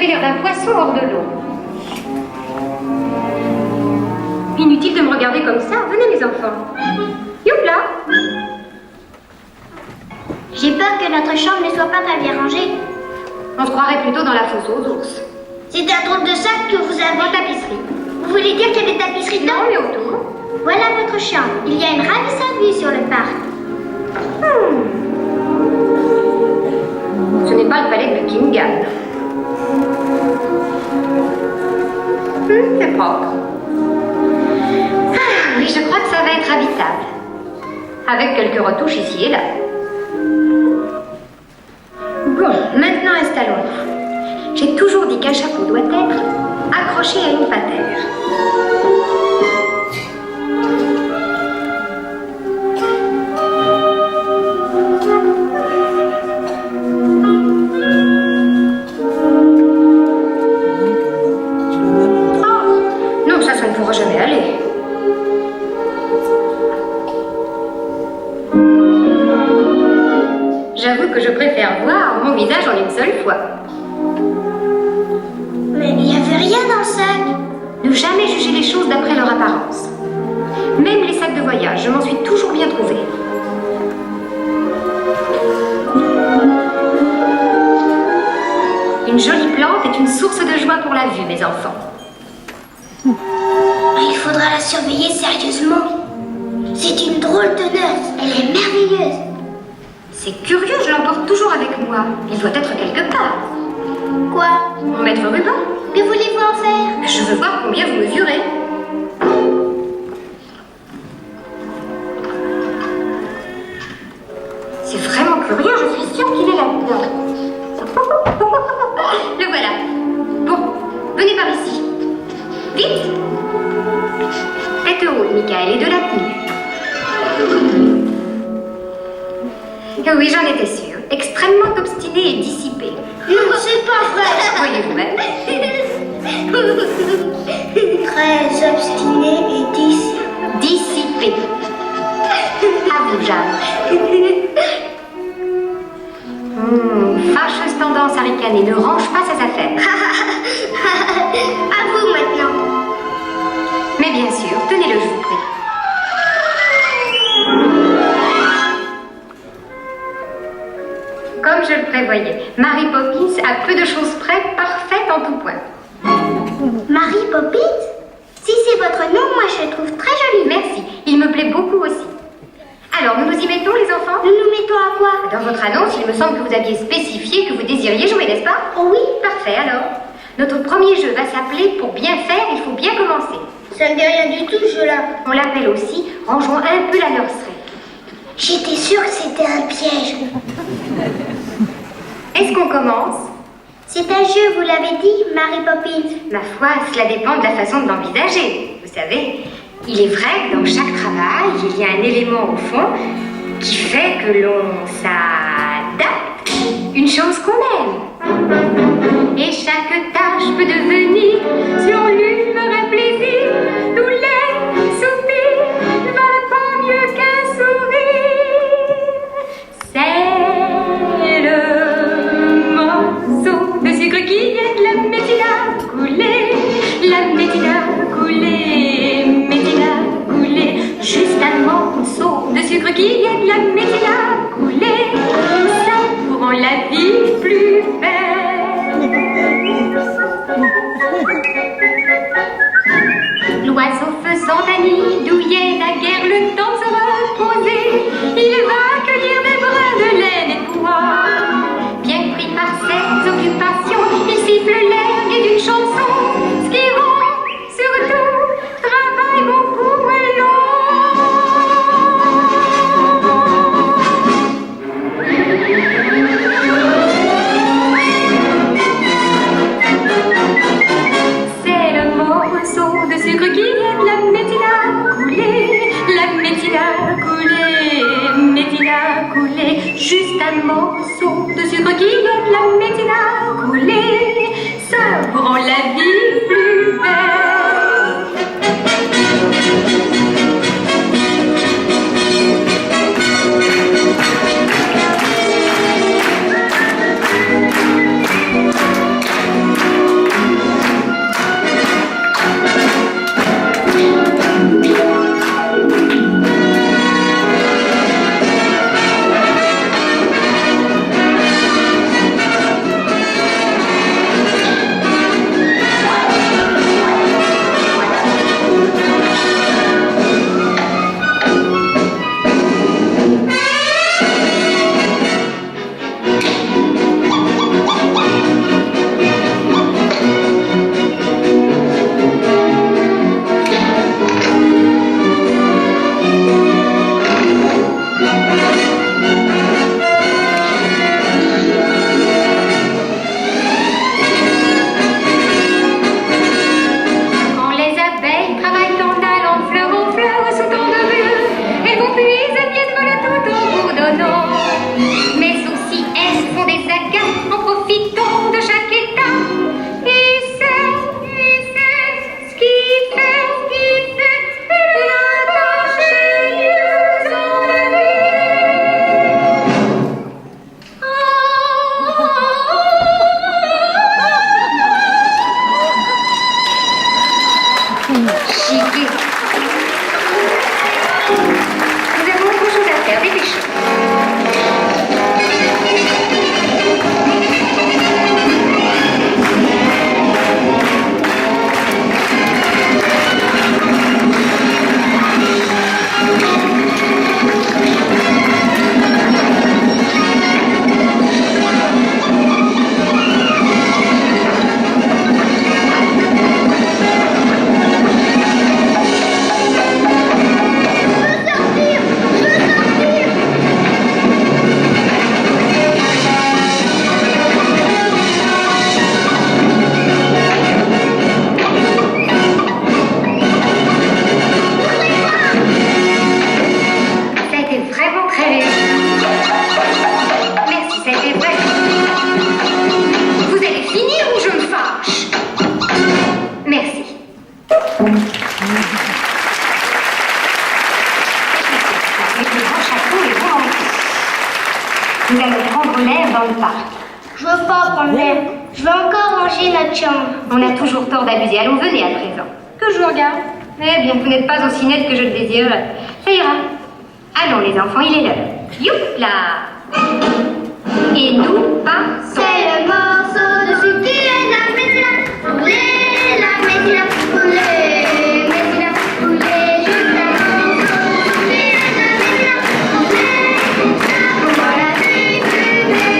avez l'air d'un poisson hors de l'eau. Inutile de me regarder comme ça. Venez, mes enfants. Youpla! J'ai peur que notre chambre ne soit pas très bien rangée. On se croirait plutôt dans la fosse aux ours. C'est un drôle de sac que vous avez. En tapisserie. Vous voulez dire qu'il y a des tapisseries dedans? Non, mais autour. Voilà votre chambre. Il y a une ravissante vue sur le parc. Ce n'est pas le palais de Buckingham. C'est propre. Ah, oui, je crois que ça va être habitable. Avec quelques retouches ici et là. Bon, maintenant installons-nous. J'ai toujours dit qu'un chapeau doit être accroché à une patère. Non, ça ne pourra jamais aller. J'avoue que je préfère voir mon visage en une seule fois. Mais il n'y avait rien dans le sac. Ne jamais juger les choses d'après leur apparence. Même les sacs de voyage, je m'en suis toujours bien trouvée. Une jolie plante est une source de joie pour la vue, mes enfants. Il faudra la surveiller sérieusement. C'est une drôle de nurse. Elle est merveilleuse. C'est curieux, je l'emporte toujours avec moi. Il doit être quelque part. Quoi? Mon maître ruban. Que voulez-vous en faire? Je veux voir combien vous mesurez. C'est vraiment curieux, je suis sûre qu'il est là-dedans. Le voilà. Bon, venez par ici. Vite. Tête haute, Michael, et de la tenue. Oui, j'en étais sûre. Extrêmement obstiné et dissipé. Non, c'est pas vrai. Voyez vous-même. Très obstiné et Dissipé. À vous, Jeanne. Fâcheuse tendance à ricaner, ne range pas ses affaires. À vous maintenant. Mais bien sûr, tenez-le, je vous prie. Comme je le prévoyais, Mary Poppins a peu de choses près, parfaite en tout point. Mary Poppins? Si c'est votre nom, moi je le trouve très joli. Merci, il me plaît beaucoup aussi. Alors, nous nous y mettons, les enfants? Nous nous mettons à quoi? Dans votre annonce, il me semble que vous aviez spécifié que vous désiriez jouer, n'est-ce pas? Oh oui. Parfait, alors. Notre premier jeu va s'appeler « Pour bien faire, il faut bien commencer ». Ça ne dit rien du tout, ce jeu-là. On l'appelle aussi « Rangeons un peu la nurserie J'étais sûre que c'était un piège. ». Est-ce qu'on commence? C'est un jeu, vous l'avez dit, Mary Poppins. Ma foi, cela dépend de la façon de l'envisager. Vous savez, il est vrai que dans chaque travail, il y a un élément au fond qui fait que l'on s'adapte. Une chose qu'on aime. Et chaque tâche peut devenir, selon l'humeur et plaisir, tous les soupirs ne valent pas mieux qu'un sourire. C'est le morceau de sucre qui aide la médecine à couler, la médecine à couler, médecine à couler. Juste un morceau de sucre qui aide la médecine à couler, ça rend la vie plus belle. L'oiseau faisant un nid douillet naguère le temps de se reposer, il va cueillir des brins de laine et de bois. Bien pris par ses occupations, il siffle l'air gai d'une chanson, ce qui rend surtout travail beaucoup et long. C'est le morceau de sucre qui aide la médecine à couler, la médecine à couler, médecine à couler. Juste un morceau de sucre qui aide la médecine à couler, ça vous rend la vie plus belle. notre chambre. On a toujours tort d'abuser. Allons, venez à présent. Que je vous regarde. Eh bien, vous n'êtes pas aussi nette que je le désire. Ça ira. Allons, les enfants, il est l'heure. Youp là. Et nous partons. C'est le morceau de sucre qui est la métila. Roulez la métila. Roulez, métila. Roulez juste un morceau de sucre qui est la métila. Roulez, métila. Voilà qui fumée.